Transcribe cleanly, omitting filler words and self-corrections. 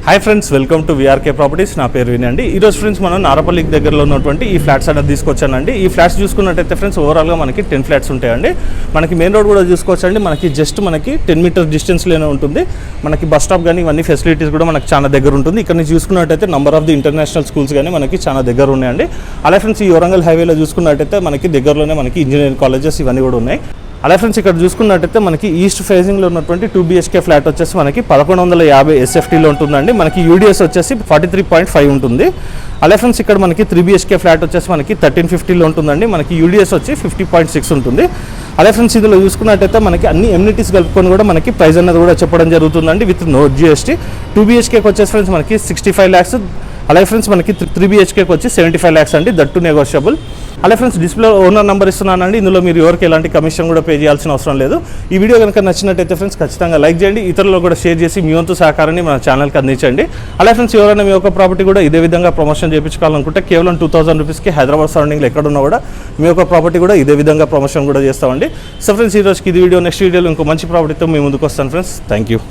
Hi friends, welcome to VRK properties. నా పేరు వినండి. ఈరోజు ఫ్రెండ్స్ మనం నారపల్లికి దగ్గరలో ఉన్నటువంటి ఈ ఫ్లాట్స్ అనేది తీసుకొచ్చానండి. ఈ ఫ్లాట్స్ చూసుకున్నట్టయితే ఫ్రెండ్స్ ఓవరాల్గా మనకి 10 ఫ్లాట్స్ ఉంటాయండి. మనకి మెయిన్ రోడ్ కూడా చూసుకోవచ్చండి. మనకి జస్ట్ మనకి 10 మీటర్ డిస్టెన్స్లోనే ఉంటుంది. మనకి బస్ స్టాప్ కానీ ఇవన్నీ ఫెసిలిటీస్ కూడా మనకి చాలా దగ్గర ఉంటుంది. ఇక్కడ నుంచి చూసుకున్నట్టయితే number of the international schools కానీ మనకి చాలా దగ్గర ఉన్నాయండి. అలా ఫ్రెండ్స్ ఈ వరంగల్ హైవేలో చూసుకున్నట్టయితే మనకి దగ్గరలోనే మనకి ఇంజనీరింగ్ కాలేజెస్ ఇవన్నీ కూడా ఉన్నాయి. అలా ఫ్రెండ్స్ ఇక్కడ చూసుకున్నట్టయితే మనకి ఈస్ట్ ఫేజింగ్లో ఉన్నటువంటి 2 BHK ఫ్లాట్ వచ్చేసి మనకి 1150 SFTలో ఉంటుందండి. మనకి యూడిఎస్ వచ్చేసి 43.5 ఉంటుంది. అలా ఫ్రెండ్స్ ఇక్కడ మనకి 3 BHK ఫ్లాట్ వచ్చేసి మనకి 1350లో ఉంటుందండి. మనకి యూడిఎస్ వచ్చి 50.6 ఉంటుంది. అలా ఫ్రెండ్స్ ఇందులో చూసుకున్నట్టయితే మనకి అన్ని ఎమ్యూనిటీస్ కలుపుకొని కూడా మనకి ప్రైస్ అనేది కూడా చెప్పడం జరుగుతుందండి విత్ నో GST. 2 BHKకి వచ్చేసి ఫ్రెండ్స్ మనకి 65 lakhs. అలాగే ఫ్రెండ్స్ మనకి 3 BHKకి వచ్చి 75 lakhs అండి, దట్ టు నెగోషియబుల్. అలాగే ఫ్రెండ్స్ డిస్ప్లే ఓనర్ నెంబర్ ఇస్తున్నానండి. ఇందులో మీరు ఎవరికి ఎలాంటి కమిషన్ కూడా పే చేయాల్సిన అవసరం లేదు. ఈ వీడియో కనుక నచ్చినట్టయితే ఫ్రెండ్స్ ఖచ్చితంగా లైక్ చేయండి, ఇతరులకు కూడా షేర్ చేసి మీ వంతు సహకారాన్ని మన ఛానల్కి అందించండి. అలాగే ఫ్రెండ్స్ ఎవరైనా మీ యొక్క ప్రాపర్టీ కూడా ఇదే విధంగా ప్రమోషన్ చేయించుకోవాలనుకుంటే కేవలం 2000 రూపీస్కి హైదరాబాద్ సరౌండింగ్లో ఎక్కడున్నా కూడా మీ యొక్క ప్రాపర్టీ కూడా ఇదే విధంగా ప్రమోషన్ కూడా చేస్తామండి. సో ఫ్రెండ్స్ ఈ రోజుకి ఇది వీడియో. నెక్స్ట్ వీడియోలో ఇంకో మంచి ప్రాపర్టీతో మీ ముందుకు వస్తాను ఫ్రెండ్స్. Thank you.